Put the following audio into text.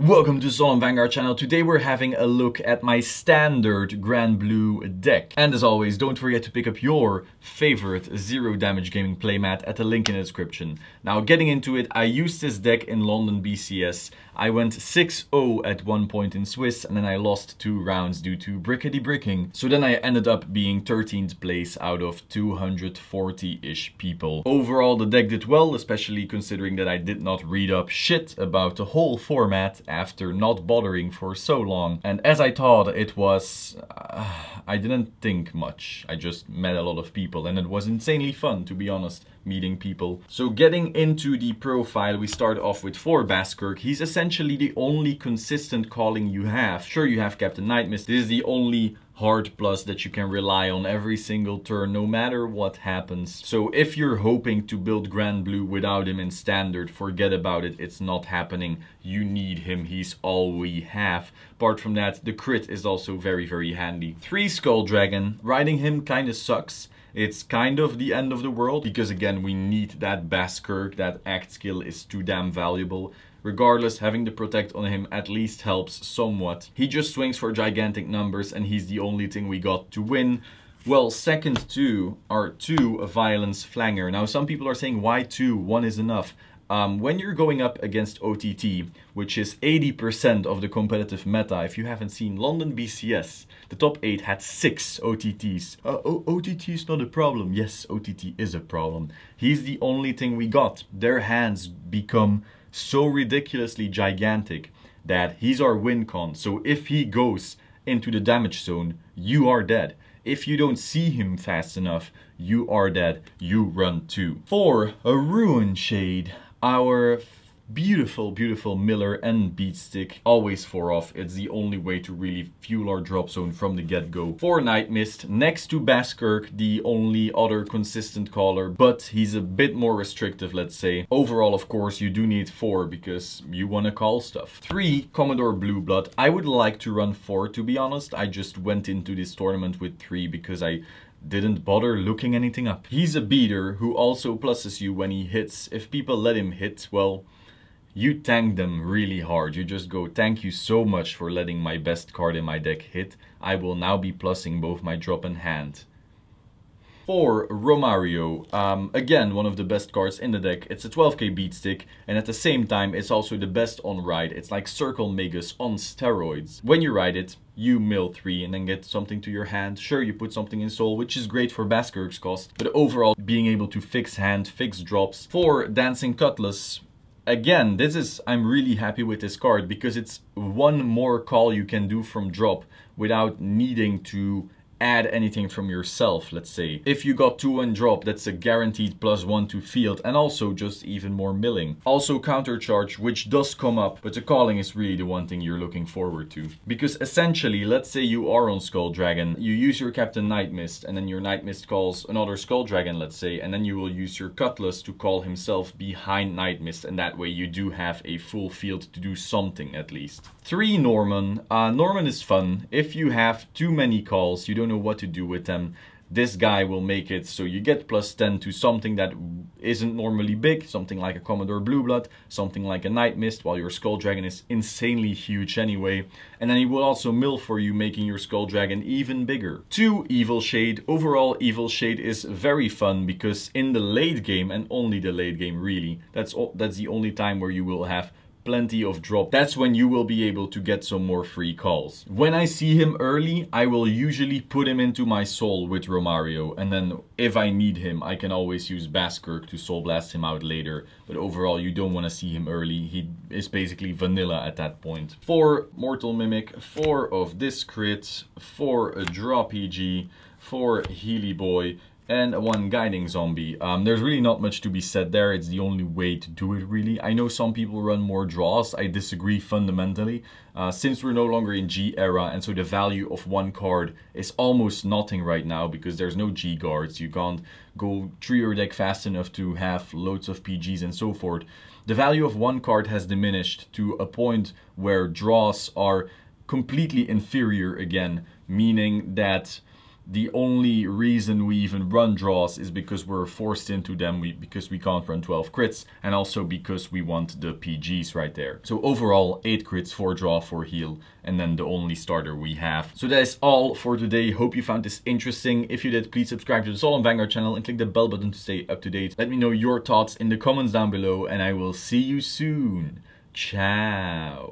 Welcome to Solemn Vanguard channel. Today we're having a look at my standard Granblue deck. And as always, don't forget to pick up your favorite zero damage gaming playmat at the link in the description. Now getting into it, I used this deck in London BCS. I went 6-0 at one point in Swiss and then I lost 2 rounds due to brickety bricking. So then I ended up being 13th place out of 240-ish people. Overall the deck did well, especially considering that I did not read up shit about the whole format after not bothering for so long. And as I thought it was, I didn't think much. I just met a lot of people and it was insanely fun, to be honest, meeting people. So getting into the profile, we start off with 4 Baskirk. He's essentially the only consistent calling you have. Sure, you have Captain Nightmist. This is the only hard plus that you can rely on every single turn, no matter what happens. So if you're hoping to build Granblue without him in standard, forget about it, it's not happening. You need him, he's all we have. Apart from that, the crit is also very handy. 3 Skull Dragon, riding him kinda sucks. It's kind of the end of the world, because again, we need that Baskirk, that act skill is too damn valuable. Regardless, having the protect on him at least helps somewhat. He just swings for gigantic numbers and he's the only thing we got to win. Well, second to are 2 Violence Flanger. Now some people are saying why 2? 1 is enough. When you're going up against OTT, which is 80% of the competitive meta, if you haven't seen London BCS, the top 8 had 6 OTTs. OTT is not a problem. Yes, OTT is a problem. He's the only thing we got. Their hands become so ridiculously gigantic that he's our win con. So if he goes into the damage zone, you are dead. If you don't see him fast enough, you are dead. You run too. 4, a Ruin Shade. Our beautiful Miller and Beatstick, always 4 off. It's the only way to really fuel our drop zone from the get-go. 4 Nightmist, next to Baskirk, the only other consistent caller, but he's a bit more restrictive, let's say. Overall, of course, you do need 4 because you want to call stuff. 3 Commodore Blueblood. I would like to run 4, to be honest. I just went into this tournament with 3 because I didn't bother looking anything up. He's a beater who also pluses you when he hits. If people let him hit, well, you tank them really hard. You just go, thank you so much for letting my best card in my deck hit. I will now be plussing both my drop and hand. 4 Romario, again one of the best cards in the deck. It's a 12k beatstick and at the same time it's also the best on ride. It's like Circle Magus on steroids. When you ride it, you mill 3 and then get something to your hand. Sure, you put something in soul, which is great for Baskirk's cost, but overall being able to fix hand, fix drops. 4 Dancing Cutlass. Again, I'm really happy with this card because it's one more call you can do from drop without needing to add anything from yourself, let's say. If you got 2 on drop, that's a guaranteed +1 to field and also just even more milling. Also countercharge, which does come up, but the calling is really the one thing you're looking forward to. Because essentially, let's say you are on Skull Dragon, you use your Captain Nightmist and then your Nightmist calls another Skull Dragon, let's say, and then you will use your Cutlass to call himself behind Nightmist, and that way you do have a full field to do something at least. 3 Norman. Norman is fun. If you have too many calls, you don't know what to do with them, this guy will make it so you get +10 to something that isn't normally big, something like a Commodore Blueblood, something like a Nightmist, while your Skull Dragon is insanely huge anyway. And then he will also mill for you, making your Skull Dragon even bigger. 2 Evil Shade. Overall, Evil Shade is very fun because in the late game, and only the late game really, that's the only time where you will have plenty of drop. That's when you will be able to get some more free calls. When I see him early, I will usually put him into my soul with Romario, and then if I need him, I can always use Baskirk to soul blast him out later. But overall, you don't want to see him early. He is basically vanilla at that point. 4 Mortal Mimic, 4 of this crit, 4 a Draw PG, 4 Healy Boy, and 1 Guiding Zombie. There's really not much to be said there. It's the only way to do it, really. I know some people run more draws. I disagree fundamentally. Since we're no longer in G era, and so the value of 1 card is almost nothing right now because there's no G guards. You can't go through your deck fast enough to have loads of PGs and so forth. The value of 1 card has diminished to a point where draws are completely inferior again, meaning that The only reason we even run draws is because we're forced into them, because we can't run 12 crits, and also because we want the PGs right there. So overall, 8 crits, 4 draw, 4 heal, and then the only starter we have. So that is all for today. Hope you found this interesting. If you did, please subscribe to the Solemn Vanguard channel and click the bell button to stay up to date. Let me know your thoughts in the comments down below, and I will see you soon. Ciao.